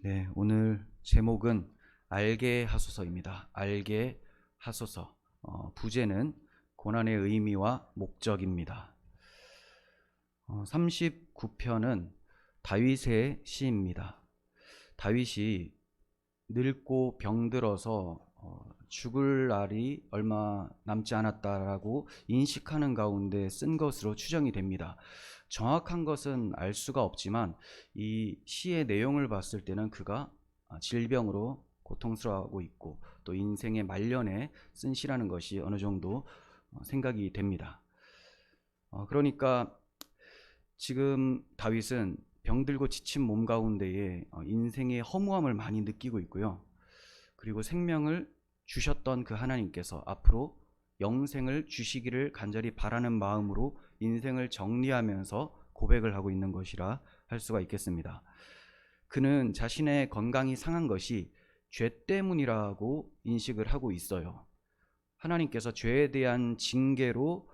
네, 오늘 제목은 알게 하소서입니다. 알게 하소서. 부제는 고난의 의미와 목적입니다. 39편은 다윗의 시입니다. 다윗이 늙고 병들어서 죽을 날이 얼마 남지 않았다라고 인식하는 가운데 쓴 것으로 추정이 됩니다. 정확한 것은 알 수가 없지만 이 시의 내용을 봤을 때는 그가 질병으로 고통스러워하고 있고 또 인생의 말년에 쓴 시라는 것이 어느 정도 생각이 됩니다. 그러니까 지금 다윗은 병들고 지친 몸 가운데에 인생의 허무함을 많이 느끼고 있고요. 그리고 생명을 주셨던 그 하나님께서 앞으로 영생을 주시기를 간절히 바라는 마음으로 인생을 정리하면서 고백을 하고 있는 것이라 할 수가 있겠습니다. 그는 자신의 건강이 상한 것이 죄 때문이라고 인식을 하고 있어요. 하나님께서 죄에 대한 징계로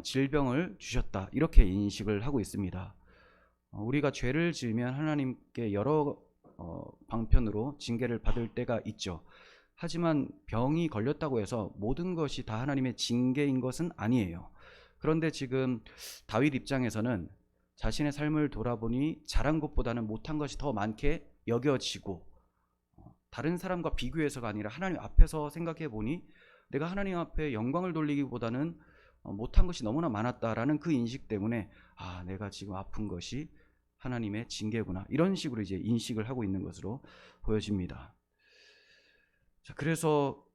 질병을 주셨다, 이렇게 인식을 하고 있습니다. 우리가 죄를 지으면 하나님께 여러 방편으로 징계를 받을 때가 있죠. 하지만 병이 걸렸다고 해서 모든 것이 다 하나님의 징계인 것은 아니에요. 그런데 지금 다윗 입장에서는 자신의 삶을 돌아보니 잘한 것보다는 못한 것이 더 많게 여겨지고, 다른 사람과 비교해서가 아니라 하나님 앞에서 생각해 보니 내가 하나님 앞에 영광을 돌리기보다는 못한 것이 너무나 많았다라는 그 인식 때문에 내가 지금 아픈 것이 하나님의 징계구나, 이런 식으로 이제 인식을 하고 있는 것으로 보여집니다. 자, 그래서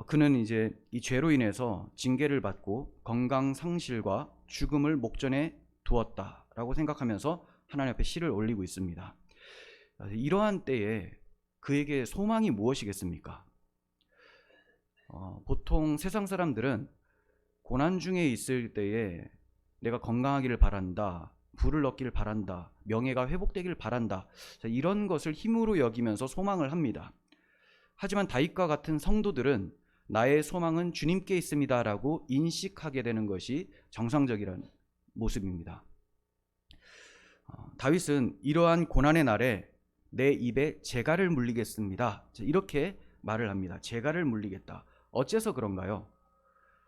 그는 이제 이 죄로 인해서 징계를 받고 건강 상실과 죽음을 목전에 두었다라고 생각하면서 하나님 앞에 시를 올리고 있습니다. 이러한 때에 그에게 소망이 무엇이겠습니까? 보통 세상 사람들은 고난 중에 있을 때에 내가 건강하기를 바란다, 부를 얻기를 바란다, 명예가 회복되기를 바란다, 이런 것을 힘으로 여기면서 소망을 합니다. 하지만 다윗과 같은 성도들은 나의 소망은 주님께 있습니다 라고 인식하게 되는 것이 정상적이라는 모습입니다. 다윗은 이러한 고난의 날에 내 입에 재갈을 물리겠습니다, 이렇게 말을 합니다. 재갈을 물리겠다. 어째서 그런가요?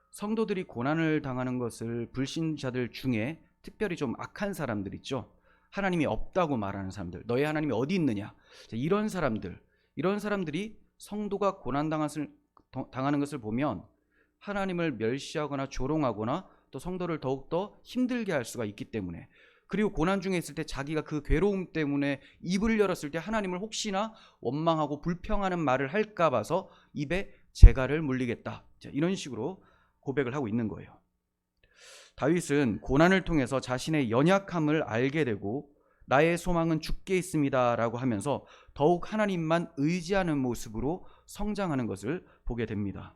성도들이 고난을 당하는 것을 불신자들 중에 특별히 좀 악한 사람들 있죠. 하나님이 없다고 말하는 사람들, 너의 하나님이 어디 있느냐, 이런 사람들이 성도가 고난당하는 것을 보면 하나님을 멸시하거나 조롱하거나 또 성도를 더욱더 힘들게 할 수가 있기 때문에, 그리고 고난 중에 있을 때 자기가 그 괴로움 때문에 입을 열었을 때 하나님을 혹시나 원망하고 불평하는 말을 할까 봐서 입에 재갈을 물리겠다, 이런 식으로 고백을 하고 있는 거예요. 다윗은 고난을 통해서 자신의 연약함을 알게 되고 나의 소망은 주께 있습니다 라고 하면서 더욱 하나님만 의지하는 모습으로 성장하는 것을 보게 됩니다.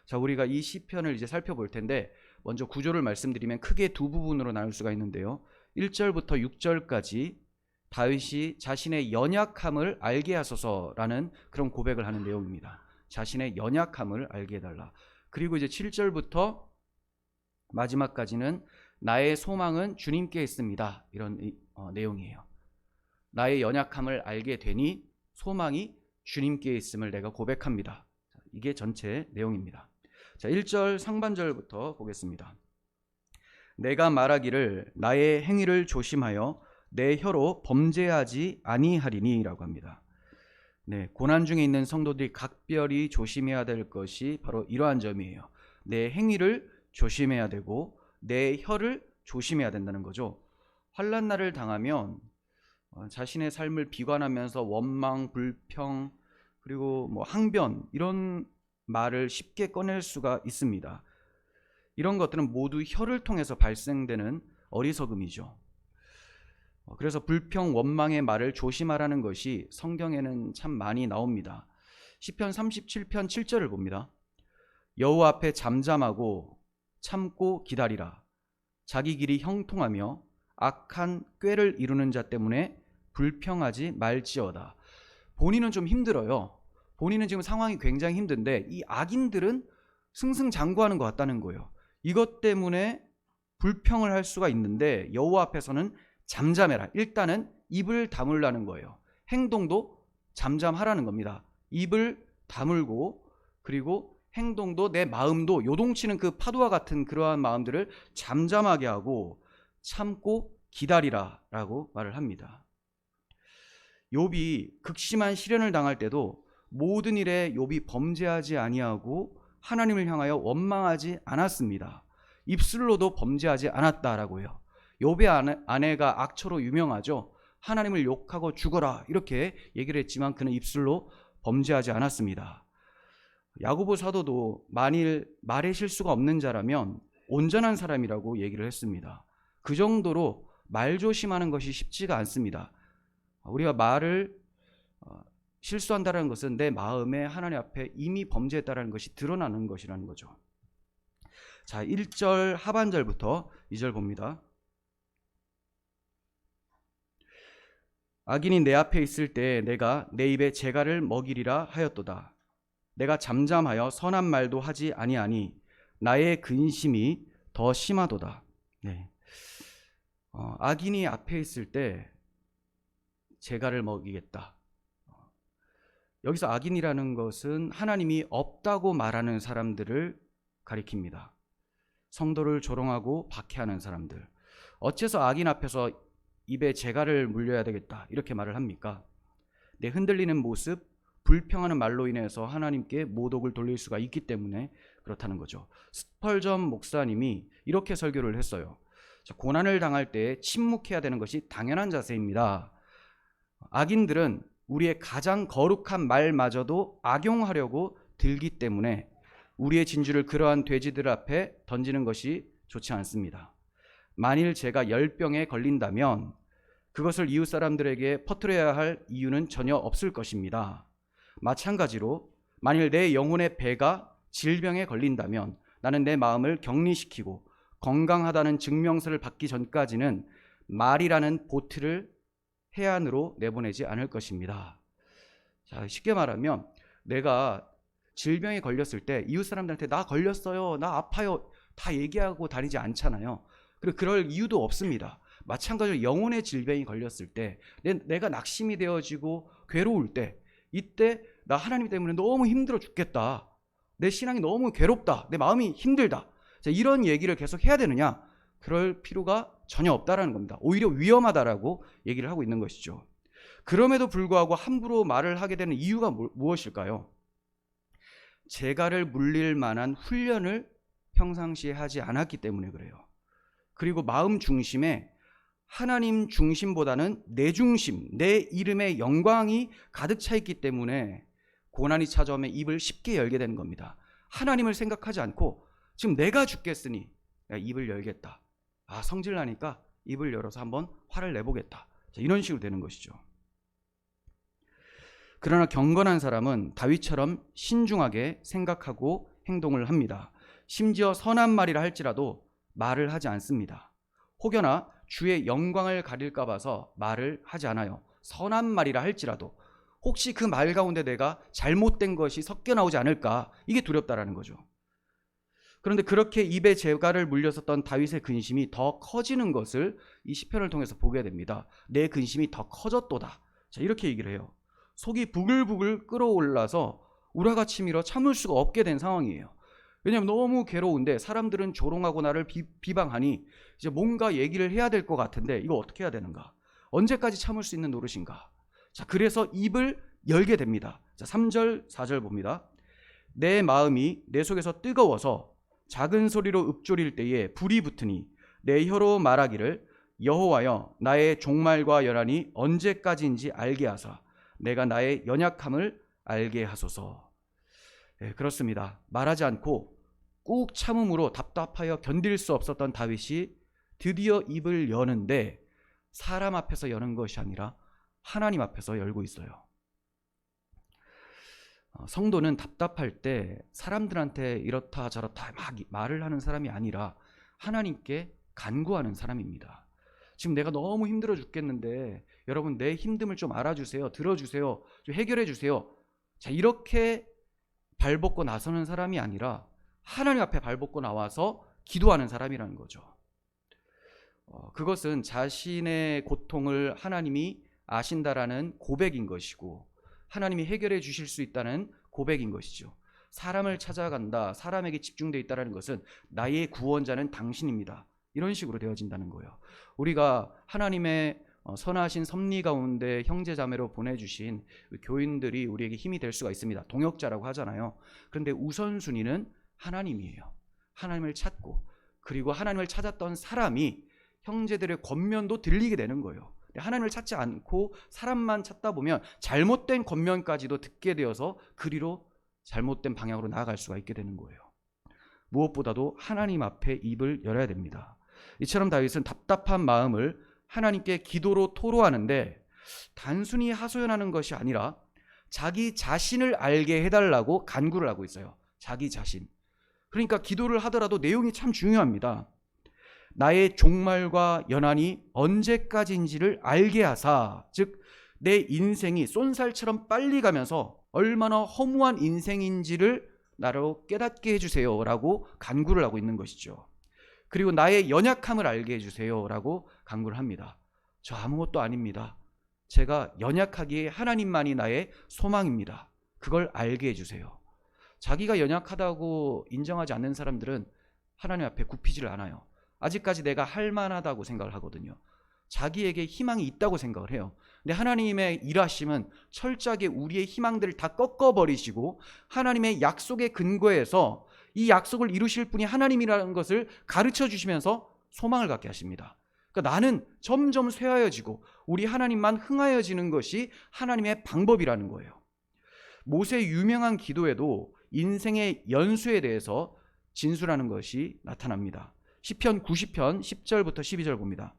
자, 우리가 이 시편을 이제 살펴볼 텐데 먼저 구조를 말씀드리면 크게 두 부분으로 나눌 수가 있는데요. 1절부터 6절까지 다윗이 자신의 연약함을 알게 하소서라는 그런 고백을 하는 내용입니다. 자신의 연약함을 알게 해달라. 그리고 이제 7절부터 마지막까지는 나의 소망은 주님께 있습니다, 이런 내용이에요. 나의 연약함을 알게 되니 소망이 주님께 있음을 내가 고백합니다. 이게 전체 내용입니다. 자, 1절 상반절부터 보겠습니다. 내가 말하기를 나의 행위를 조심하여 내 혀로 범죄하지 아니하리니 라고 합니다. 네, 고난 중에 있는 성도들이 각별히 조심해야 될 것이 바로 이러한 점이에요. 내 행위를 조심해야 되고 내 혀를 조심해야 된다는 거죠. 환난 날을 당하면 자신의 삶을 비관하면서 원망, 불평, 그리고 항변, 이런 말을 쉽게 꺼낼 수가 있습니다. 이런 것들은 모두 혀를 통해서 발생되는 어리석음이죠. 그래서 불평, 원망의 말을 조심하라는 것이 성경에는 참 많이 나옵니다. 시편 37편 7절을 봅니다. 여호와 앞에 잠잠하고 참고 기다리라. 자기 길이 형통하며 악한 꾀를 이루는 자 때문에 불평하지 말지어다. 본인은 좀 힘들어요. 본인은 지금 상황이 굉장히 힘든데 이 악인들은 승승장구하는 것 같다는 거예요. 이것 때문에 불평을 할 수가 있는데 여호와 앞에서는 잠잠해라. 일단은 입을 다물라는 거예요. 행동도 잠잠하라는 겁니다. 입을 다물고 그리고 행동도 내 마음도 요동치는 그 파도와 같은 그러한 마음들을 잠잠하게 하고 참고 기다리라라고 말을 합니다. 욥이 극심한 시련을 당할 때도 모든 일에 욥이 범죄하지 아니하고 하나님을 향하여 원망하지 않았습니다. 입술로도 범죄하지 않았다라고 해요. 욥의 아내가 악처로 유명하죠. 하나님을 욕하고 죽어라 이렇게 얘기를 했지만 그는 입술로 범죄하지 않았습니다. 야고보 사도도 만일 말의 실수가 없는 자라면 온전한 사람이라고 얘기를 했습니다. 그 정도로 말 조심하는 것이 쉽지가 않습니다. 우리가 말을 실수한다는 것은 내 마음에 하나님 앞에 이미 범죄했다는 것이 드러나는 것이라는 거죠. 자, 1절 하반절부터 2절 봅니다. 악인이 내 앞에 있을 때 내가 내 입에 재갈을 먹이리라 하였도다. 내가 잠잠하여 선한 말도 하지 아니하니 나의 근심이 더 심하도다. 네. 악인이 앞에 있을 때 재갈을 먹이겠다. 여기서 악인이라는 것은 하나님이 없다고 말하는 사람들을 가리킵니다. 성도를 조롱하고 박해하는 사람들. 어째서 악인 앞에서 입에 재갈을 물려야 되겠다 이렇게 말을 합니까? 내 흔들리는 모습, 불평하는 말로 인해서 하나님께 모독을 돌릴 수가 있기 때문에 그렇다는 거죠. 스펄전 목사님이 이렇게 설교를 했어요. 고난을 당할 때 침묵해야 되는 것이 당연한 자세입니다. 악인들은 우리의 가장 거룩한 말마저도 악용하려고 들기 때문에 우리의 진주를 그러한 돼지들 앞에 던지는 것이 좋지 않습니다. 만일 제가 10병에 걸린다면 그것을 이웃 사람들에게 퍼뜨려야 할 이유는 전혀 없을 것입니다. 마찬가지로 만일 내 영혼의 배가 질병에 걸린다면 나는 내 마음을 격리시키고 건강하다는 증명서를 받기 전까지는 말이라는 보트를 해안으로 내보내지 않을 것입니다. 자, 쉽게 말하면 내가 질병에 걸렸을 때 이웃 사람들한테 나 걸렸어요, 나 아파요 다 얘기하고 다니지 않잖아요. 그리고 그럴 이유도 없습니다. 마찬가지로 영혼의 질병이 걸렸을 때 내가 낙심이 되어지고 괴로울 때 이때 나 하나님 때문에 너무 힘들어 죽겠다, 내 신앙이 너무 괴롭다, 내 마음이 힘들다, 자, 이런 얘기를 계속 해야 되느냐? 그럴 필요가 전혀 없다라는 겁니다. 오히려 위험하다라고 얘기를 하고 있는 것이죠. 그럼에도 불구하고 함부로 말을 하게 되는 이유가 무엇일까요? 재갈을 물릴 만한 훈련을 평상시에 하지 않았기 때문에 그래요. 그리고 마음 중심에 하나님 중심보다는 내 중심, 내 이름의 영광이 가득 차 있기 때문에 고난이 찾아오면 입을 쉽게 열게 되는 겁니다. 하나님을 생각하지 않고 지금 내가 죽겠으니 입을 열겠다. 성질 나니까 입을 열어서 한번 화를 내보겠다. 자, 이런 식으로 되는 것이죠. 그러나 경건한 사람은 다윗처럼 신중하게 생각하고 행동을 합니다. 심지어 선한 말이라 할지라도 말을 하지 않습니다. 혹여나 주의 영광을 가릴까 봐서 말을 하지 않아요. 선한 말이라 할지라도 혹시 그 말 가운데 내가 잘못된 것이 섞여 나오지 않을까, 이게 두렵다라는 거죠. 그런데 그렇게 입에 재갈을 물렸었던 다윗의 근심이 더 커지는 것을 이 시편을 통해서 보게 됩니다. 내 근심이 더 커졌도다. 자, 이렇게 얘기를 해요. 속이 부글부글 끓어올라서 우라가 치밀어 참을 수가 없게 된 상황이에요. 왜냐하면 너무 괴로운데 사람들은 조롱하고 나를 비방하니 이제 뭔가 얘기를 해야 될 것 같은데 이거 어떻게 해야 되는가? 언제까지 참을 수 있는 노릇인가? 자, 그래서 입을 열게 됩니다. 자, 3절, 4절 봅니다. 내 마음이 내 속에서 뜨거워서 작은 소리로 읊조릴 때에 불이 붙으니 내 혀로 말하기를 여호와여 나의 종말과 연한이 언제까지인지 알게 하사 내가 나의 연약함을 알게 하소서. 네, 그렇습니다. 말하지 않고 꾹 참음으로 답답하여 견딜 수 없었던 다윗이 드디어 입을 여는데 사람 앞에서 여는 것이 아니라 하나님 앞에서 열고 있어요. 성도는 답답할 때 사람들한테 이렇다 저렇다 막 말을 하는 사람이 아니라 하나님께 간구하는 사람입니다. 지금 내가 너무 힘들어 죽겠는데 여러분 내 힘듦을 좀 알아주세요, 들어주세요, 좀 해결해 주세요. 자, 이렇게 발벗고 나서는 사람이 아니라 하나님 앞에 발벗고 나와서 기도하는 사람이라는 거죠. 그것은 자신의 고통을 하나님이 아신다라는 고백인 것이고 하나님이 해결해 주실 수 있다는 고백인 것이죠. 사람을 찾아간다, 사람에게 집중되어 있다는 것은 나의 구원자는 당신입니다. 이런 식으로 되어진다는 거예요. 우리가 하나님의 선하신 섭리 가운데 형제 자매로 보내주신 교인들이 우리에게 힘이 될 수가 있습니다. 동역자라고 하잖아요. 그런데 우선순위는 하나님이에요. 하나님을 찾고 그리고 하나님을 찾았던 사람이 형제들의 권면도 들리게 되는 거예요. 하나님을 찾지 않고 사람만 찾다 보면 잘못된 권면까지도 듣게 되어서 그리로 잘못된 방향으로 나아갈 수가 있게 되는 거예요. 무엇보다도 하나님 앞에 입을 열어야 됩니다. 이처럼 다윗은 답답한 마음을 하나님께 기도로 토로하는데 단순히 하소연하는 것이 아니라 자기 자신을 알게 해달라고 간구를 하고 있어요. 자기 자신. 그러니까 기도를 하더라도 내용이 참 중요합니다. 나의 종말과 연한이 언제까지인지를 알게 하사, 즉 내 인생이 쏜살처럼 빨리 가면서 얼마나 허무한 인생인지를 나로 깨닫게 해주세요 라고 간구를 하고 있는 것이죠. 그리고 나의 연약함을 알게 해주세요 라고 간구를 합니다. 저 아무것도 아닙니다. 제가 연약하기에 하나님만이 나의 소망입니다. 그걸 알게 해주세요. 자기가 연약하다고 인정하지 않는 사람들은 하나님 앞에 굽히지를 않아요. 아직까지 내가 할 만하다고 생각을 하거든요. 자기에게 희망이 있다고 생각을 해요. 근데 하나님의 일하심은 철저하게 우리의 희망들을 다 꺾어버리시고 하나님의 약속의 근거에서 이 약속을 이루실 분이 하나님이라는 것을 가르쳐 주시면서 소망을 갖게 하십니다. 그러니까 나는 점점 쇠하여지고 우리 하나님만 흥하여지는 것이 하나님의 방법이라는 거예요. 모세의 유명한 기도에도 인생의 연수에 대해서 진술하는 것이 나타납니다. 시편 90편 10절부터 12절 봅니다.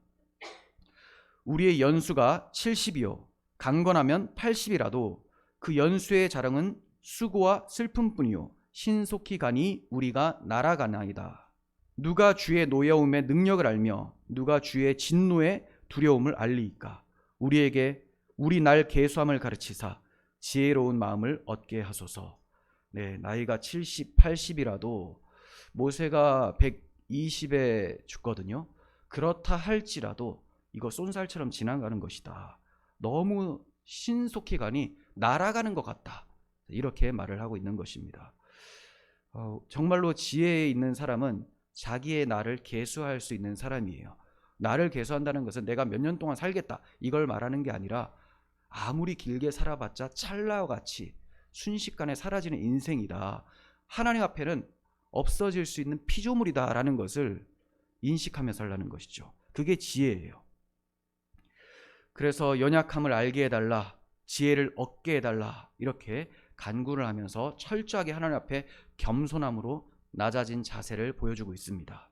우리의 연수가 70이요 강건하면 80이라도 그 연수의 자랑은 수고와 슬픔뿐이요 신속히 가니 우리가 날아가나이다. 누가 주의 노여움의 능력을 알며 누가 주의 진노의 두려움을 알리이까. 우리에게 우리 날 계수함을 가르치사 지혜로운 마음을 얻게 하소서. 네, 나이가 70, 80이라도 모세가 120에 죽거든요. 그렇다 할지라도 이거 쏜살처럼 지나가는 것이다. 너무 신속히 가니 날아가는 것 같다. 이렇게 말을 하고 있는 것입니다. 정말로 지혜에 있는 사람은 자기의 나를 계수할 수 있는 사람이에요. 나를 계수한다는 것은 내가 몇 년 동안 살겠다 이걸 말하는 게 아니라 아무리 길게 살아봤자 찰나와 같이 순식간에 사라지는 인생이다. 하나님 앞에는 없어질 수 있는 피조물이다 라는 것을 인식하며 살라는 것이죠. 그게 지혜예요. 그래서 연약함을 알게 해달라, 지혜를 얻게 해달라 이렇게 간구를 하면서 철저하게 하나님 앞에 겸손함으로 낮아진 자세를 보여주고 있습니다.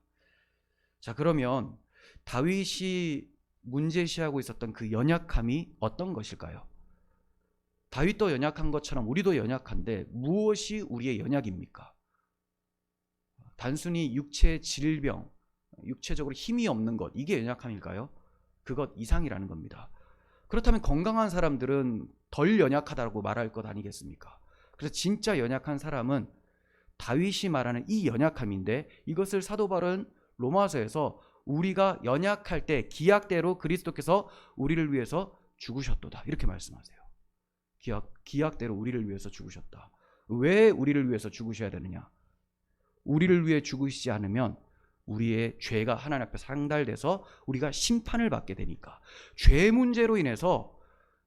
자, 그러면 다윗이 문제시하고 있었던 그 연약함이 어떤 것일까요? 다윗도 연약한 것처럼 우리도 연약한데 무엇이 우리의 연약입니까? 단순히 육체 질병, 육체적으로 힘이 없는 것, 이게 연약함일까요? 그것 이상이라는 겁니다. 그렇다면 건강한 사람들은 덜 연약하다고 말할 것 아니겠습니까? 그래서 진짜 연약한 사람은 다윗이 말하는 이 연약함인데 이것을 사도 바울은 로마서에서 우리가 연약할 때 기약대로 그리스도께서 우리를 위해서 죽으셨도다 이렇게 말씀하세요. 기약대로 우리를 위해서 죽으셨다. 왜 우리를 위해서 죽으셔야 되느냐? 우리를 위해 죽으시지 않으면 우리의 죄가 하나님 앞에 상달돼서 우리가 심판을 받게 되니까, 죄 문제로 인해서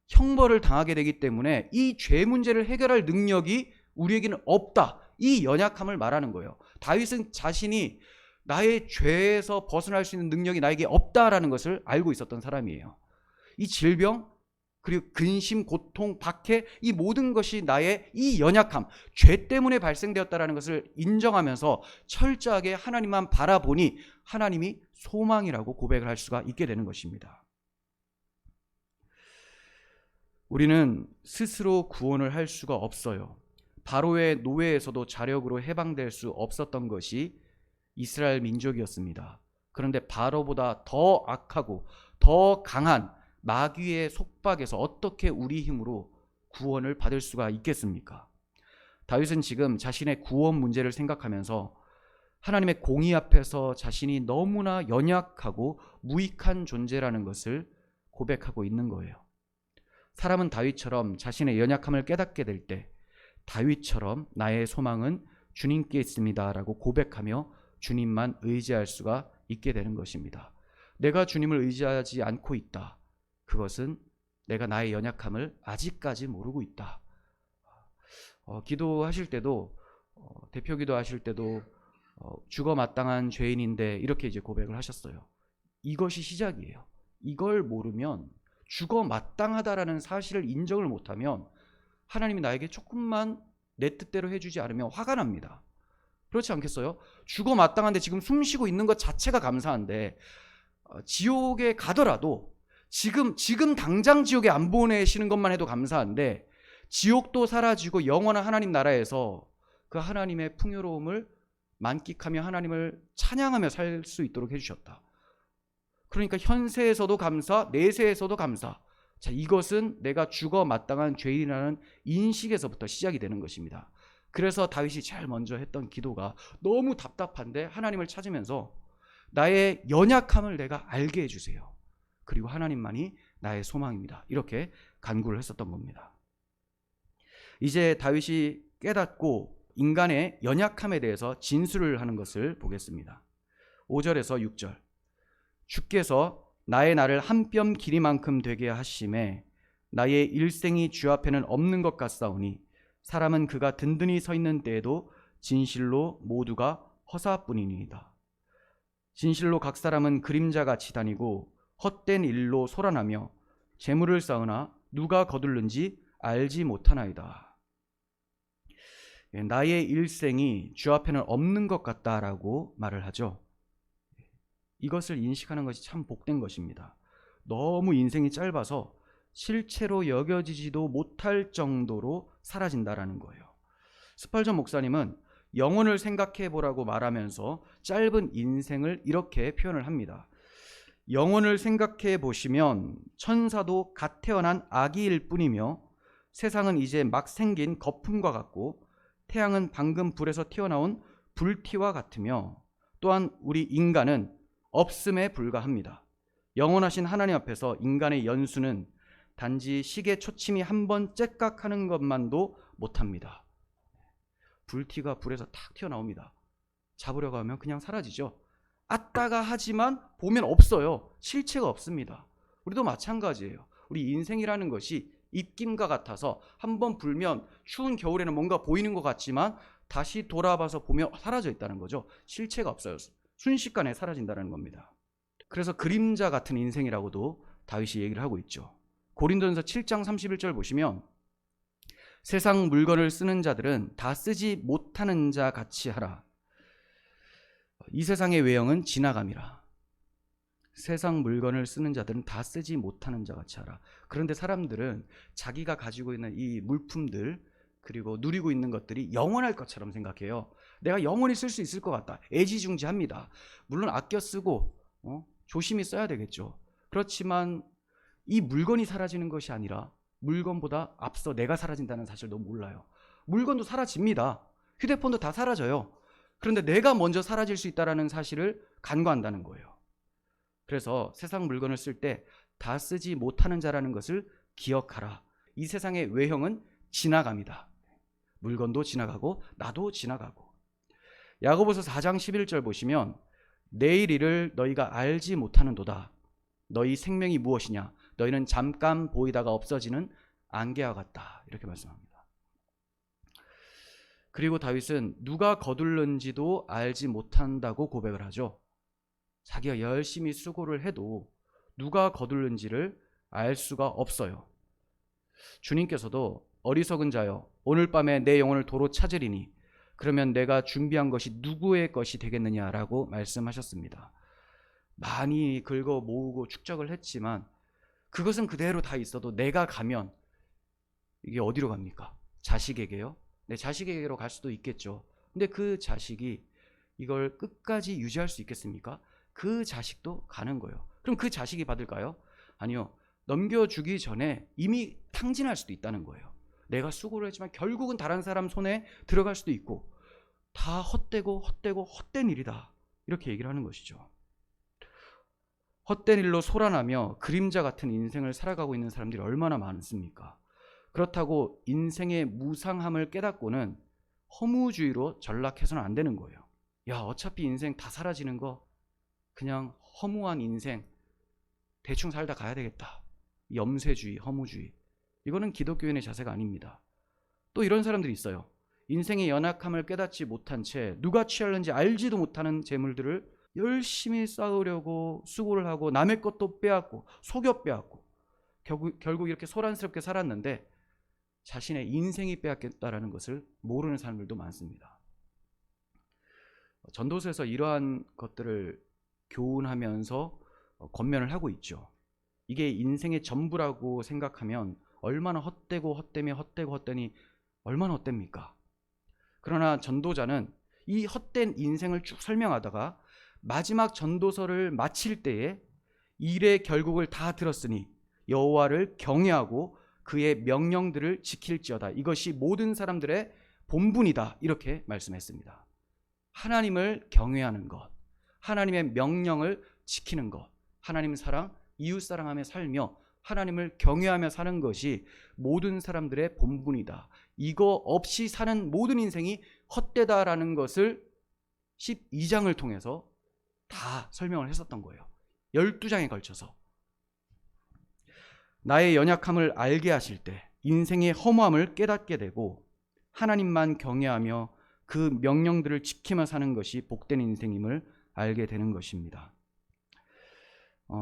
형벌을 당하게 되기 때문에 이 죄 문제를 해결할 능력이 우리에게는 없다. 이 연약함을 말하는 거예요. 다윗은 자신이 나의 죄에서 벗어날 수 있는 능력이 나에게 없다라는 것을 알고 있었던 사람이에요. 이 질병, 그리고 근심, 고통, 박해, 이 모든 것이 나의 이 연약함, 죄 때문에 발생되었다는 것을 인정하면서 철저하게 하나님만 바라보니 하나님이 소망이라고 고백을 할 수가 있게 되는 것입니다. 우리는 스스로 구원을 할 수가 없어요. 바로의 노예에서도 자력으로 해방될 수 없었던 것이 이스라엘 민족이었습니다. 그런데 바로보다 더 악하고 더 강한 마귀의 속박에서 어떻게 우리 힘으로 구원을 받을 수가 있겠습니까? 다윗은 지금 자신의 구원 문제를 생각하면서 하나님의 공의 앞에서 자신이 너무나 연약하고 무익한 존재라는 것을 고백하고 있는 거예요. 사람은 다윗처럼 자신의 연약함을 깨닫게 될 때 다윗처럼 나의 소망은 주님께 있습니다라고 고백하며 주님만 의지할 수가 있게 되는 것입니다. 내가 주님을 의지하지 않고 있다. 그것은 내가 나의 연약함을 아직까지 모르고 있다. 기도하실 때도 대표 기도하실 때도 죽어 마땅한 죄인인데 이렇게 이제 고백을 하셨어요. 이것이 시작이에요. 이걸 모르면 죽어 마땅하다라는 사실을 인정을 못하면 하나님이 나에게 조금만 내 뜻대로 해주지 않으면 화가 납니다. 그렇지 않겠어요? 죽어 마땅한데 지금 숨 쉬고 있는 것 자체가 감사한데 지옥에 가더라도 지금 당장 지옥에 안 보내시는 것만 해도 감사한데 지옥도 사라지고 영원한 하나님 나라에서 그 하나님의 풍요로움을 만끽하며 하나님을 찬양하며 살 수 있도록 해주셨다. 그러니까 현세에서도 감사, 내세에서도 감사. 자, 이것은 내가 죽어 마땅한 죄인이라는 인식에서부터 시작이 되는 것입니다. 그래서 다윗이 제일 먼저 했던 기도가 너무 답답한데 하나님을 찾으면서 나의 연약함을 내가 알게 해주세요. 그리고 하나님만이 나의 소망입니다. 이렇게 간구를 했었던 겁니다. 이제 다윗이 깨닫고 인간의 연약함에 대해서 진술을 하는 것을 보겠습니다. 5절에서 6절. 주께서 나의 날을 한 뼘 길이만큼 되게 하심에 나의 일생이 주 앞에는 없는 것 같사오니 사람은 그가 든든히 서 있는 때에도 진실로 모두가 허사뿐이니이다. 진실로 각 사람은 그림자같이 다니고 헛된 일로 소란하며 재물을 쌓으나 누가 거둘는지 알지 못하나이다. 나의 일생이 주 앞에는 없는 것 같다라고 말을 하죠. 이것을 인식하는 것이 참 복된 것입니다. 너무 인생이 짧아서 실체로 여겨지지도 못할 정도로 사라진다라는 거예요. 스펄전 목사님은 영혼을 생각해 보라고 말하면서 짧은 인생을 이렇게 표현을 합니다. 영혼을 생각해 보시면 천사도 갓 태어난 아기일 뿐이며 세상은 이제 막 생긴 거품과 같고 태양은 방금 불에서 튀어나온 불티와 같으며 또한 우리 인간은 없음에 불과합니다. 영원하신 하나님 앞에서 인간의 연수는 단지 시계 초침이 한 번 째깍하는 것만도 못합니다. 불티가 불에서 탁 튀어나옵니다. 잡으려고 하면 그냥 사라지죠. 아따가 하지만 보면 없어요. 실체가 없습니다. 우리도 마찬가지예요. 우리 인생이라는 것이 입김과 같아서 한번 불면 추운 겨울에는 뭔가 보이는 것 같지만 다시 돌아봐서 보면 사라져 있다는 거죠. 실체가 없어요. 순식간에 사라진다는 겁니다. 그래서 그림자 같은 인생이라고도 다윗이 얘기를 하고 있죠. 고린도전서 7장 31절 보시면 세상 물건을 쓰는 자들은 다 쓰지 못하는 자 같이 하라. 이 세상의 외형은 지나감이라. 세상 물건을 쓰는 자들은 다 쓰지 못하는 자 같이 하라. 그런데 사람들은 자기가 가지고 있는 이 물품들 그리고 누리고 있는 것들이 영원할 것처럼 생각해요. 내가 영원히 쓸 수 있을 것 같다. 애지중지합니다. 물론 아껴 쓰고 조심히 써야 되겠죠. 그렇지만 이 물건이 사라지는 것이 아니라 물건보다 앞서 내가 사라진다는 사실도 몰라요. 물건도 사라집니다. 휴대폰도 다 사라져요. 그런데 내가 먼저 사라질 수 있다는 사실을 간과한다는 거예요. 그래서 세상 물건을 쓸 때 다 쓰지 못하는 자라는 것을 기억하라. 이 세상의 외형은 지나갑니다. 물건도 지나가고 나도 지나가고. 야고보서 4장 11절 보시면 내일 일을 너희가 알지 못하는도다. 너희 생명이 무엇이냐? 너희는 잠깐 보이다가 없어지는 안개와 같다. 이렇게 말씀합니다. 그리고 다윗은 누가 거둘는지도 알지 못한다고 고백을 하죠. 자기가 열심히 수고를 해도 누가 거둘는지를 알 수가 없어요. 주님께서도 어리석은 자여 오늘 밤에 내 영혼을 도로 찾으리니 그러면 내가 준비한 것이 누구의 것이 되겠느냐라고 말씀하셨습니다. 많이 긁어 모으고 축적을 했지만 그것은 그대로 다 있어도 내가 가면 이게 어디로 갑니까? 자식에게요? 내 자식에게로 갈 수도 있겠죠. 근데 그 자식이 이걸 끝까지 유지할 수 있겠습니까? 그 자식도 가는 거예요. 그럼 그 자식이 받을까요? 아니요. 넘겨주기 전에 이미 탕진할 수도 있다는 거예요. 내가 수고를 했지만 결국은 다른 사람 손에 들어갈 수도 있고 다 헛되고 헛된 일이다. 이렇게 얘기를 하는 것이죠. 헛된 일로 소란하며 그림자 같은 인생을 살아가고 있는 사람들이 얼마나 많습니까? 그렇다고 인생의 무상함을 깨닫고는 허무주의로 전락해서는 안 되는 거예요. 야, 어차피 인생 다 사라지는 거 그냥 허무한 인생 대충 살다 가야 되겠다. 염세주의, 허무주의. 이거는 기독교인의 자세가 아닙니다. 또 이런 사람들이 있어요. 인생의 연약함을 깨닫지 못한 채 누가 취할는지 알지도 못하는 재물들을 열심히 쌓으려고 수고를 하고 남의 것도 빼앗고 속여 빼앗고 결국 이렇게 소란스럽게 살았는데 자신의 인생이 빼앗겼다라는 것을 모르는 사람들도 많습니다. 전도서에서 이러한 것들을 교훈하면서 권면을 하고 있죠. 이게 인생의 전부라고 생각하면 얼마나 헛되니 얼마나 헛됩니까? 그러나 전도자는 이 헛된 인생을 쭉 설명하다가 마지막 전도서를 마칠 때에 일의 결국을 다 들었으니 여호와를 경외하고 그의 명령들을 지킬지어다. 이것이 모든 사람들의 본분이다. 이렇게 말씀했습니다. 하나님을 경외하는 것, 하나님의 명령을 지키는 것, 하나님 사랑, 이웃 사랑하며 살며 하나님을 경외하며 사는 것이 모든 사람들의 본분이다. 이거 없이 사는 모든 인생이 헛되다라는 것을 12장을 통해서 다 설명을 했었던 거예요. 12장에 걸쳐서. 나의 연약함을 알게 하실 때 인생의 허무함을 깨닫게 되고 하나님만 경외하며 그 명령들을 지키며 사는 것이 복된 인생임을 알게 되는 것입니다.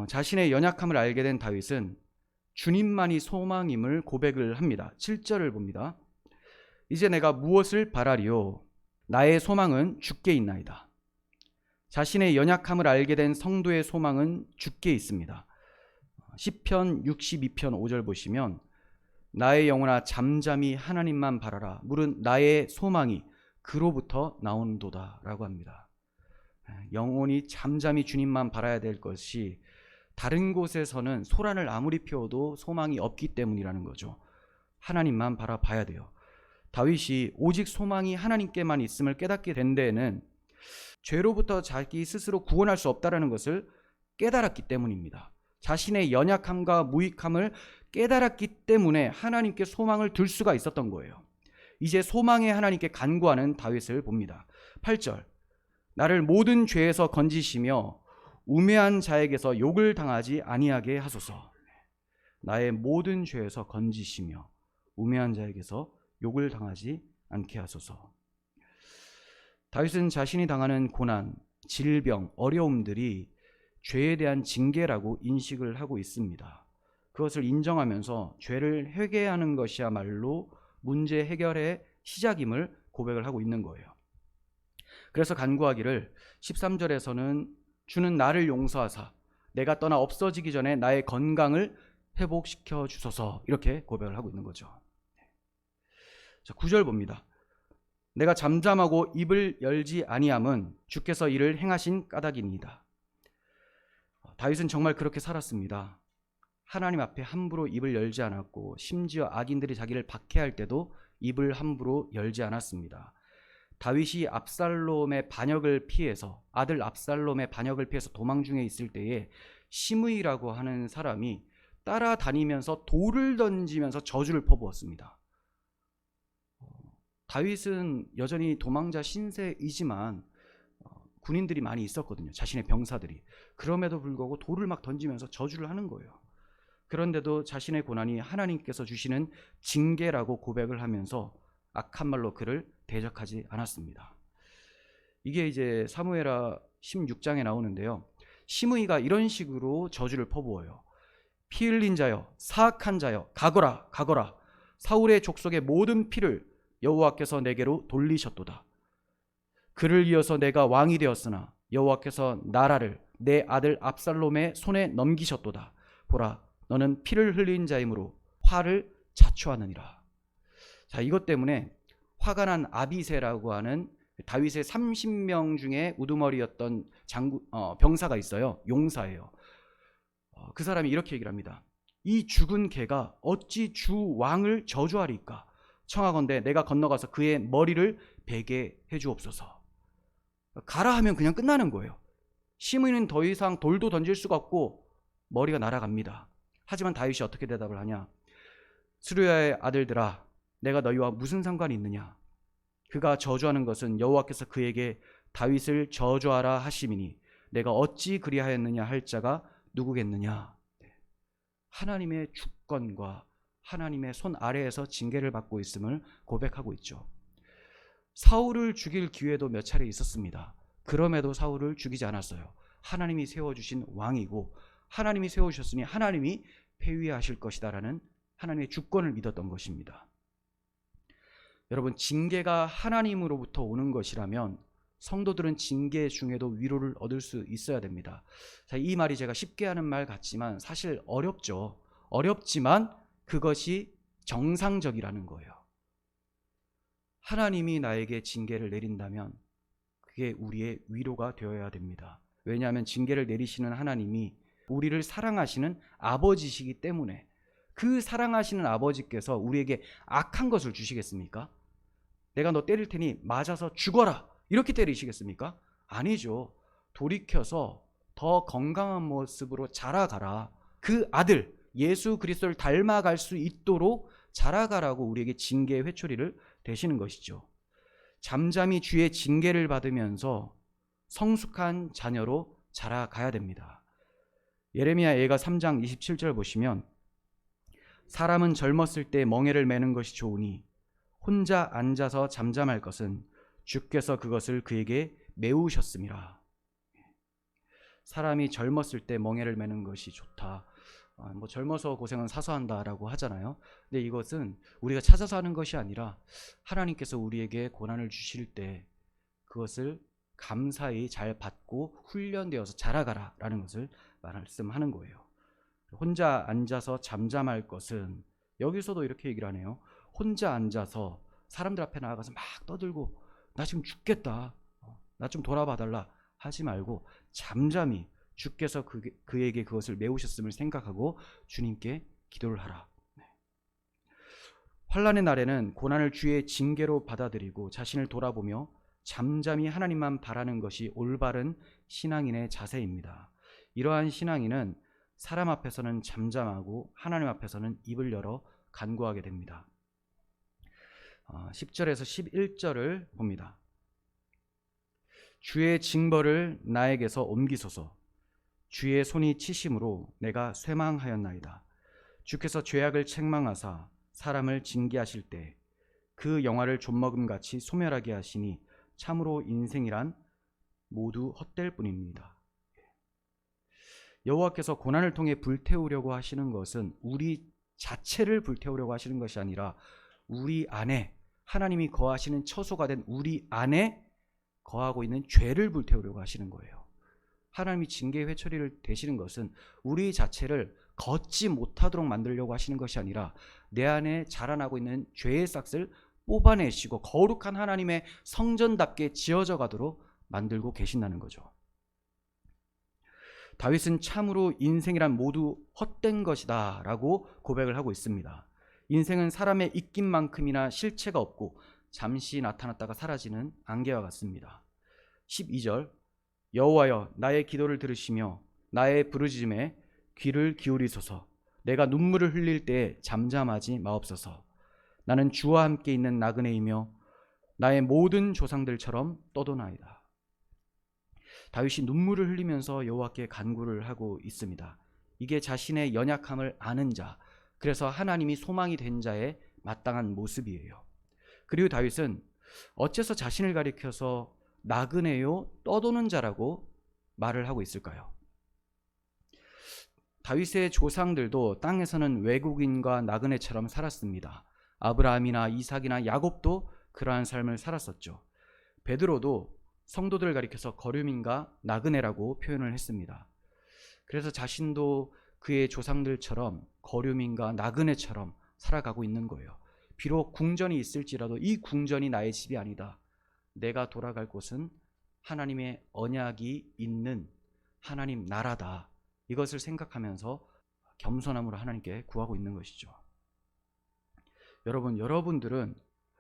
자신의 연약함을 알게 된 다윗은 주님만이 소망임을 고백을 합니다. 7절을 봅니다. 이제 내가 무엇을 바라리요? 나의 소망은 주께 있나이다. 자신의 연약함을 알게 된 성도의 소망은 주께 있습니다. 시편 62편 5절 보시면 나의 영혼아 잠잠히 하나님만 바라라. 물은 나의 소망이 그로부터 나온도다 라고 합니다. 영혼이 잠잠히 주님만 바라야 될 것이 다른 곳에서는 소란을 아무리 피워도 소망이 없기 때문이라는 거죠. 하나님만 바라봐야 돼요. 다윗이 오직 소망이 하나님께만 있음을 깨닫게 된 데에는 죄로부터 자기 스스로 구원할 수 없다는 것을 깨달았기 때문입니다. 자신의 연약함과 무익함을 깨달았기 때문에 하나님께 소망을 둘 수가 있었던 거예요. 이제 소망의 하나님께 간구하는 다윗을 봅니다. 8절 나를 모든 죄에서 건지시며 우매한 자에게서 욕을 당하지 아니하게 하소서. 나의 모든 죄에서 건지시며 우매한 자에게서 욕을 당하지 않게 하소서. 다윗은 자신이 당하는 고난, 질병, 어려움들이 죄에 대한 징계라고 인식을 하고 있습니다. 그것을 인정하면서 죄를 회개하는 것이야말로 문제 해결의 시작임을 고백을 하고 있는 거예요. 그래서 간구하기를 13절에서는 주는 나를 용서하사 내가 떠나 없어지기 전에 나의 건강을 회복시켜 주소서 이렇게 고백을 하고 있는 거죠. 자, 9절 봅니다. 내가 잠잠하고 입을 열지 아니함은 주께서 이를 행하신 까닭이니이다. 다윗은 정말 그렇게 살았습니다. 하나님 앞에 함부로 입을 열지 않았고 심지어 악인들이 자기를 박해할 때도 입을 함부로 열지 않았습니다. 다윗이 압살롬의 반역을 피해서 아들 압살롬의 반역을 피해서 도망 중에 있을 때에 시므이라고 하는 사람이 따라다니면서 돌을 던지면서 저주를 퍼부었습니다. 다윗은 여전히 도망자 신세이지만 군인들이 많이 있었거든요. 자신의 병사들이. 그럼에도 불구하고 돌을 막 던지면서 저주를 하는 거예요. 그런데도 자신의 고난이 하나님께서 주시는 징계라고 고백을 하면서 악한 말로 그를 대적하지 않았습니다. 이게 이제 사무엘하 16장에 나오는데요. 시므이가 이런 식으로 저주를 퍼부어요. 피 흘린 자여, 사악한 자여, 가거라, 가거라. 사울의 족속의 모든 피를 여호와께서 내게로 돌리셨도다. 그를 이어서 내가 왕이 되었으나 여호와께서 나라를 내 아들 압살롬의 손에 넘기셨도다. 보라, 너는 피를 흘린 자이므로 화를 자초하느니라. 자, 이것 때문에 화가 난 아비새라고 하는 다윗의 30명 중에 우두머리였던 병사가 있어요. 용사예요. 그 사람이 이렇게 얘기를 합니다. 이 죽은 개가 어찌 주 왕을 저주하리까? 청하건대 내가 건너가서 그의 머리를 베게 해주옵소서. 가라 하면 그냥 끝나는 거예요. 시므이는 더 이상 돌도 던질 수가 없고 머리가 날아갑니다. 하지만 다윗이 어떻게 대답을 하냐? 스루야의 아들들아, 내가 너희와 무슨 상관이 있느냐? 그가 저주하는 것은 여호와께서 그에게 다윗을 저주하라 하심이니 내가 어찌 그리하였느냐 할 자가 누구겠느냐? 하나님의 주권과 하나님의 손 아래에서 징계를 받고 있음을 고백하고 있죠. 사울을 죽일 기회도 몇 차례 있었습니다. 그럼에도 사울을 죽이지 않았어요. 하나님이 세워주신 왕이고 하나님이 세우셨으니 하나님이 폐위하실 것이다라는 하나님의 주권을 믿었던 것입니다. 여러분, 징계가 하나님으로부터 오는 것이라면 성도들은 징계 중에도 위로를 얻을 수 있어야 됩니다. 자, 이 말이 제가 쉽게 하는 말 같지만 사실 어렵죠. 어렵지만 그것이 정상적이라는 거예요. 하나님이 나에게 징계를 내린다면 그게 우리의 위로가 되어야 됩니다. 왜냐하면 징계를 내리시는 하나님이 우리를 사랑하시는 아버지시기 때문에, 그 사랑하시는 아버지께서 우리에게 악한 것을 주시겠습니까? 내가 너 때릴 테니 맞아서 죽어라 이렇게 때리시겠습니까? 아니죠. 돌이켜서 더 건강한 모습으로 자라가라, 그 아들 예수 그리스도를 닮아갈 수 있도록 자라가라고 우리에게 징계의 회초리를 대시는 것이죠. 잠잠히 주의 징계를 받으면서 성숙한 자녀로 자라가야 됩니다. 예레미야 예가 3장 27절 보시면 사람은 젊었을 때 멍에를 매는 것이 좋으니 혼자 앉아서 잠잠할 것은 주께서 그것을 그에게 메우셨음이라. 사람이 젊었을 때 멍에를 매는 것이 좋다. 젊어서 고생은 사서 한다라고 하잖아요. 근데 이것은 우리가 찾아서 하는 것이 아니라 하나님께서 우리에게 고난을 주실 때 그것을 감사히 잘 받고 훈련되어서 자라가라라는 것을 말씀하는 거예요. 혼자 앉아서 잠잠할 것은, 여기서도 이렇게 얘기를 하네요. 혼자 앉아서 사람들 앞에 나아가서 막 떠들고 나 지금 죽겠다, 나 좀 돌아봐달라 하지 말고 잠잠히 주께서 그에게 그것을 메우셨음을 생각하고 주님께 기도를 하라. 환난의 날에는 고난을 주의 징계로 받아들이고 자신을 돌아보며 잠잠히 하나님만 바라는 것이 올바른 신앙인의 자세입니다. 이러한 신앙인은 사람 앞에서는 잠잠하고 하나님 앞에서는 입을 열어 간구하게 됩니다. 10절에서 11절을 봅니다. 주의 징벌을 나에게서 옮기소서. 주의 손이 치심으로 내가 쇠망하였나이다. 주께서 죄악을 책망하사 사람을 징계하실 때 그 영화를 좀먹음같이 소멸하게 하시니 참으로 인생이란 모두 헛될 뿐입니다. 여호와께서 고난을 통해 불태우려고 하시는 것은 우리 자체를 불태우려고 하시는 것이 아니라 우리 안에, 하나님이 거하시는 처소가 된 우리 안에 거하고 있는 죄를 불태우려고 하시는 거예요. 하나님이 징계의 회초리를 대시는 것은 우리 자체를 걷지 못하도록 만들려고 하시는 것이 아니라 내 안에 자라나고 있는 죄의 싹을 뽑아내시고 거룩한 하나님의 성전답게 지어져 가도록 만들고 계신다는 거죠. 다윗은 참으로 인생이란 모두 헛된 것이다 라고 고백을 하고 있습니다. 인생은 사람의 입김만큼이나 실체가 없고 잠시 나타났다가 사라지는 안개와 같습니다. 12절 여호와여 나의 기도를 들으시며 나의 부르짖음에 귀를 기울이소서. 내가 눈물을 흘릴 때에 잠잠하지 마옵소서. 나는 주와 함께 있는 나그네이며 나의 모든 조상들처럼 떠도나이다. 다윗이 눈물을 흘리면서 여호와께 간구를 하고 있습니다. 이게 자신의 연약함을 아는 자, 그래서 하나님이 소망이 된 자의 마땅한 모습이에요. 그리고 다윗은 어째서 자신을 가리켜서 나그네요 떠도는 자라고 말을 하고 있을까요? 다윗의 조상들도 땅에서는 외국인과 나그네처럼 살았습니다. 아브라함이나 이삭이나 야곱도 그러한 삶을 살았었죠. 베드로도 성도들을 가리켜서 거류민과 나그네라고 표현을 했습니다. 그래서 자신도 그의 조상들처럼 거류민과 나그네처럼 살아가고 있는 거예요. 비록 궁전이 있을지라도 이 궁전이 나의 집이 아니다. 내가 돌아갈 곳은 하나님의 언약이 있는 하나님 나라다. 이것을 생각하면서 겸손함으로 하나님께 구하고 있는 것이죠. 여러분들은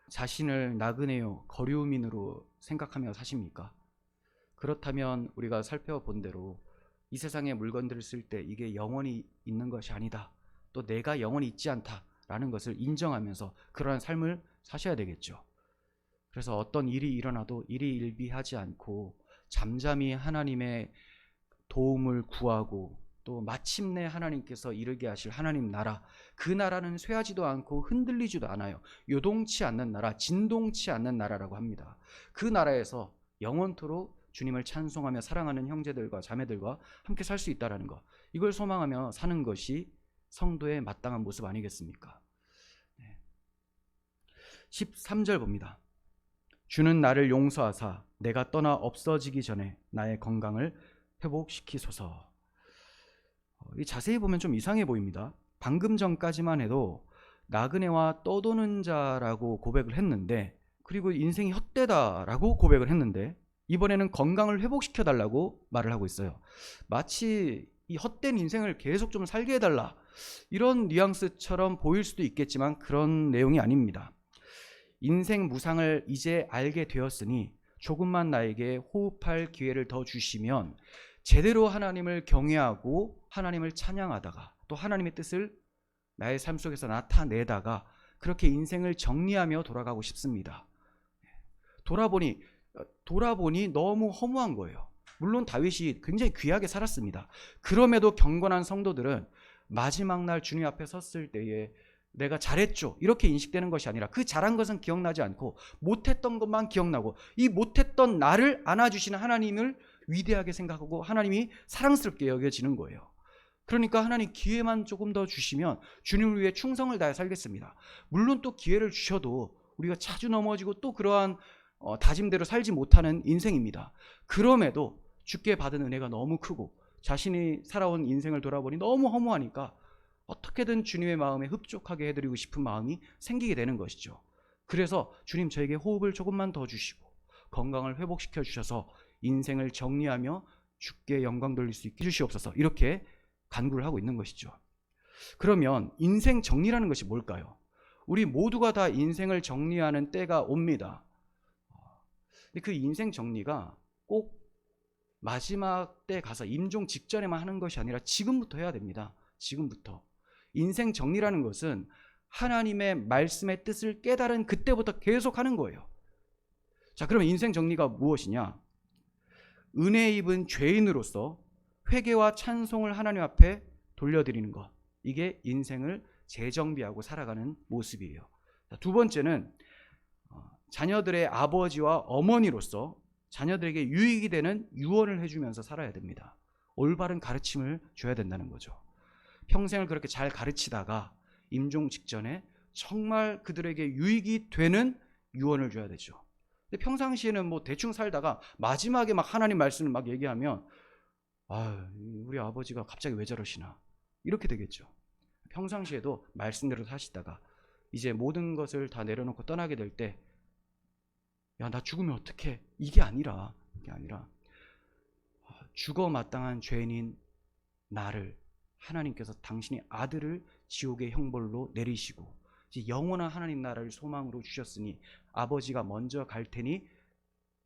자신을 나그네요, 거류민으로 생각하며 사십니까? 그렇다면 우리가 살펴본 대로 이 세상의 물건들을 쓸 때 이게 영원히 있는 것이 아니다, 또 내가 영원히 있지 않다라는 것을 인정하면서 그러한 삶을 사셔야 되겠죠. 그래서 어떤 일이 일어나도 일희일비하지 않고 잠잠히 하나님의 도움을 구하고 또 마침내 하나님께서 이르게 하실 하나님 나라, 그 나라는 쇠하지도 않고 흔들리지도 않아요. 요동치 않는 나라, 진동치 않는 나라라고 합니다. 그 나라에서 영원토록 주님을 찬송하며 사랑하는 형제들과 자매들과 함께 살 수 있다는 것, 이걸 소망하며 사는 것이 성도의 마땅한 모습 아니겠습니까? 13절 봅니다. 주는 나를 용서하사 내가 떠나 없어지기 전에 나의 건강을 회복시키소서. 자세히 보면 좀 이상해 보입니다. 방금 전까지만 해도 나그네와 떠도는 자라고 고백을 했는데, 그리고 인생이 헛되다라고 고백을 했는데, 이번에는 건강을 회복시켜 달라고 말을 하고 있어요. 마치 이 헛된 인생을 계속 좀 살게 해달라, 이런 뉘앙스처럼 보일 수도 있겠지만 그런 내용이 아닙니다. 인생 무상을 이제 알게 되었으니 조금만 나에게 호흡할 기회를 더 주시면 제대로 하나님을 경외하고 하나님을 찬양하다가 또 하나님의 뜻을 나의 삶 속에서 나타내다가 그렇게 인생을 정리하며 돌아가고 싶습니다. 돌아보니 너무 허무한 거예요. 물론 다윗이 굉장히 귀하게 살았습니다. 그럼에도 경건한 성도들은 마지막 날 주님 앞에 섰을 때에 내가 잘했죠, 이렇게 인식되는 것이 아니라 그 잘한 것은 기억나지 않고 못했던 것만 기억나고, 이 못했던 나를 안아주시는 하나님을 위대하게 생각하고 하나님이 사랑스럽게 여겨지는 거예요. 그러니까 하나님 기회만 조금 더 주시면 주님을 위해 충성을 다해 살겠습니다. 물론 또 기회를 주셔도 우리가 자주 넘어지고 또 그러한 다짐대로 살지 못하는 인생입니다. 그럼에도 주께 받은 은혜가 너무 크고 자신이 살아온 인생을 돌아보니 너무 허무하니까 어떻게든 주님의 마음에 흡족하게 해드리고 싶은 마음이 생기게 되는 것이죠. 그래서 주님, 저에게 호흡을 조금만 더 주시고 건강을 회복시켜 주셔서 인생을 정리하며 주께 영광 돌릴 수 있게 해주시옵소서, 이렇게 간구를 하고 있는 것이죠. 그러면 인생 정리라는 것이 뭘까요? 우리 모두가 다 인생을 정리하는 때가 옵니다. 근데 그 인생 정리가 꼭 마지막 때 가서 임종 직전에만 하는 것이 아니라 지금부터 해야 됩니다. 지금부터. 인생 정리라는 것은 하나님의 말씀의 뜻을 깨달은 그때부터 계속 하는 거예요. 자, 그러면 인생 정리가 무엇이냐? 은혜 입은 죄인으로서 회개와 찬송을 하나님 앞에 돌려드리는 것, 이게 인생을 재정비하고 살아가는 모습이에요. 자, 두 번째는 자녀들의 아버지와 어머니로서 자녀들에게 유익이 되는 유언을 해주면서 살아야 됩니다. 올바른 가르침을 줘야 된다는 거죠. 평생을 그렇게 잘 가르치다가 임종 직전에 정말 그들에게 유익이 되는 유언을 줘야 되죠. 근데 평상시에는 뭐 대충 살다가 마지막에 막 하나님 말씀을 막 얘기하면 우리 아버지가 갑자기 왜 저러시나, 이렇게 되겠죠. 평상시에도 말씀대로 사시다가 이제 모든 것을 다 내려놓고 떠나게 될 때, 야, 나 죽으면 어떡해, 이게 아니라 죽어 마땅한 죄인인 나를 하나님께서 당신의 아들을 지옥의 형벌로 내리시고 이제 영원한 하나님 나라를 소망으로 주셨으니 아버지가 먼저 갈 테니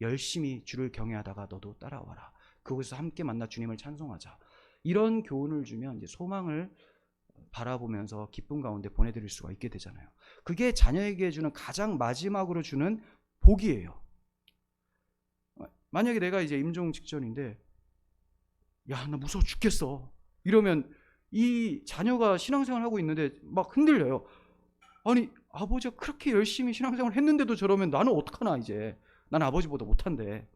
열심히 주를 경외하다가 너도 따라와라. 그곳에서 함께 만나 주님을 찬송하자. 이런 교훈을 주면 이제 소망을 바라보면서 기쁨 가운데 보내드릴 수가 있게 되잖아요. 그게 자녀에게 주는 가장 마지막으로 주는 복이에요. 만약에 내가 이제 임종 직전인데, 야, 나 무서워 죽겠어, 이러면 이 자녀가 신앙생활 하고 있는데 막 흔들려요. 아니, 아버지가 그렇게 열심히 신앙생활 했는데도 저러면 나는 어떡하나, 이제 난 아버지보다 못한데.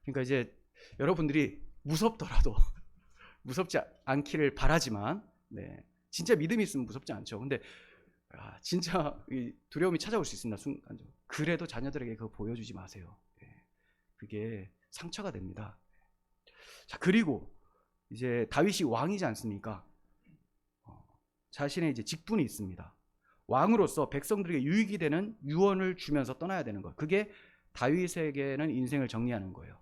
그러니까 이제 여러분들이 무섭더라도 무섭지 않기를 바라지만, 진짜 믿음이 있으면 무섭지 않죠. 근데 진짜 두려움이 찾아올 수 있습니다, 순간적으로. 그래도 자녀들에게 그거 보여주지 마세요. 그게 상처가 됩니다. 자, 그리고 이제 다윗이 왕이지 않습니까? 자신의 이제 직분이 있습니다. 왕으로서 백성들에게 유익이 되는 유언을 주면서 떠나야 되는 것. 그게 다윗에게는 인생을 정리하는 거예요.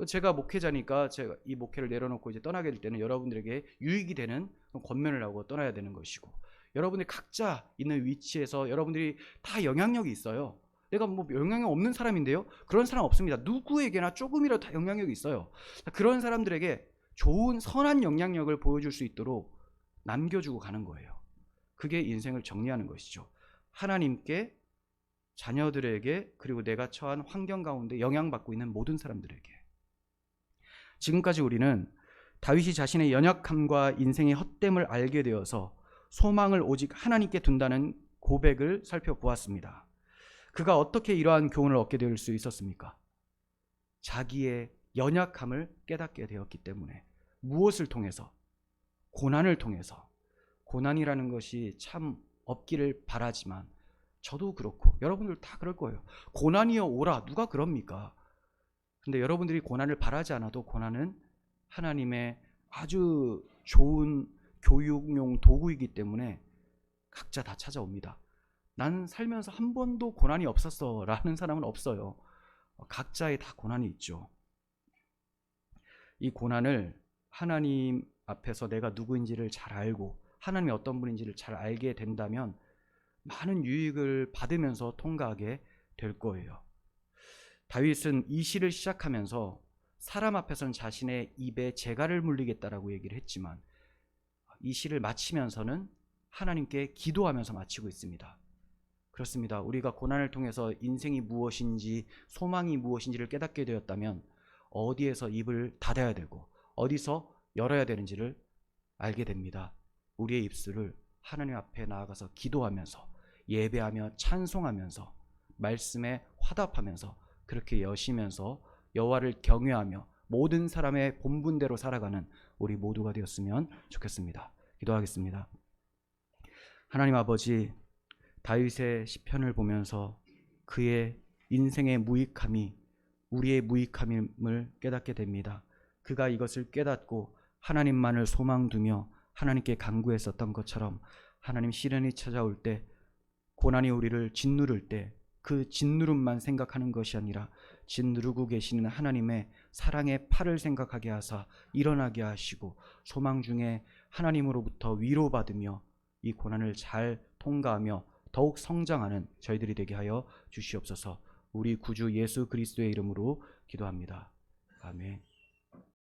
제가 목회자니까 제가 이 목회를 내려놓고 이제 떠나게 될 때는 여러분들에게 유익이 되는 권면을 하고 떠나야 되는 것이고, 여러분들이 각자 있는 위치에서 여러분들이 다 영향력이 있어요. 내가 뭐 영향력 없는 사람인데요? 그런 사람 없습니다. 누구에게나 조금이라도 다 영향력이 있어요. 그런 사람들에게 좋은 선한 영향력을 보여줄 수 있도록 남겨주고 가는 거예요. 그게 인생을 정리하는 것이죠. 하나님께, 자녀들에게, 그리고 내가 처한 환경 가운데 영향받고 있는 모든 사람들에게. 지금까지 우리는 다윗이 자신의 연약함과 인생의 헛됨을 알게 되어서 소망을 오직 하나님께 둔다는 고백을 살펴보았습니다. 그가 어떻게 이러한 교훈을 얻게 될 수 있었습니까? 자기의 연약함을 깨닫게 되었기 때문에. 무엇을 통해서? 고난을 통해서. 고난이라는 것이 참 없기를 바라지만 저도 그렇고 여러분들 다 그럴 거예요. 고난이여 오라, 누가 그럽니까? 근데 여러분들이 고난을 바라지 않아도 고난은 하나님의 아주 좋은 교육용 도구이기 때문에 각자 다 찾아옵니다. 난 살면서 한 번도 고난이 없었어 라는 사람은 없어요. 각자의 다 고난이 있죠. 이 고난을 하나님 앞에서 내가 누구인지를 잘 알고 하나님이 어떤 분인지를 잘 알게 된다면 많은 유익을 받으면서 통과하게 될 거예요. 다윗은 이 시를 시작하면서 사람 앞에서는 자신의 입에 재갈을 물리겠다라고 얘기를 했지만 이 시를 마치면서는 하나님께 기도하면서 마치고 있습니다. 그렇습니다. 우리가 고난을 통해서 인생이 무엇인지 소망이 무엇인지를 깨닫게 되었다면 어디에서 입을 닫아야 되고 어디서 열어야 되는지를 알게 됩니다. 우리의 입술을 하나님 앞에 나아가서 기도하면서 예배하며 찬송하면서 말씀에 화답하면서 그렇게 여시면서 여호와를 경외하며 모든 사람의 본분대로 살아가는 우리 모두가 되었으면 좋겠습니다. 기도하겠습니다. 하나님 아버지, 다윗의 시편을 보면서 그의 인생의 무익함이 우리의 무익함임을 깨닫게 됩니다. 그가 이것을 깨닫고 하나님만을 소망두며 하나님께 간구했었던 것처럼 하나님, 시련이 찾아올 때, 고난이 우리를 짓누를 때 그 짓누름만 생각하는 것이 아니라 짓누르고 계시는 하나님의 사랑의 팔을 생각하게 하사 일어나게 하시고 소망 중에 하나님으로부터 위로받으며 이 고난을 잘 통과하며 더욱 성장하는 저희들이 되게 하여 주시옵소서. 우리 구주 예수 그리스도의 이름으로 기도합니다. 아멘.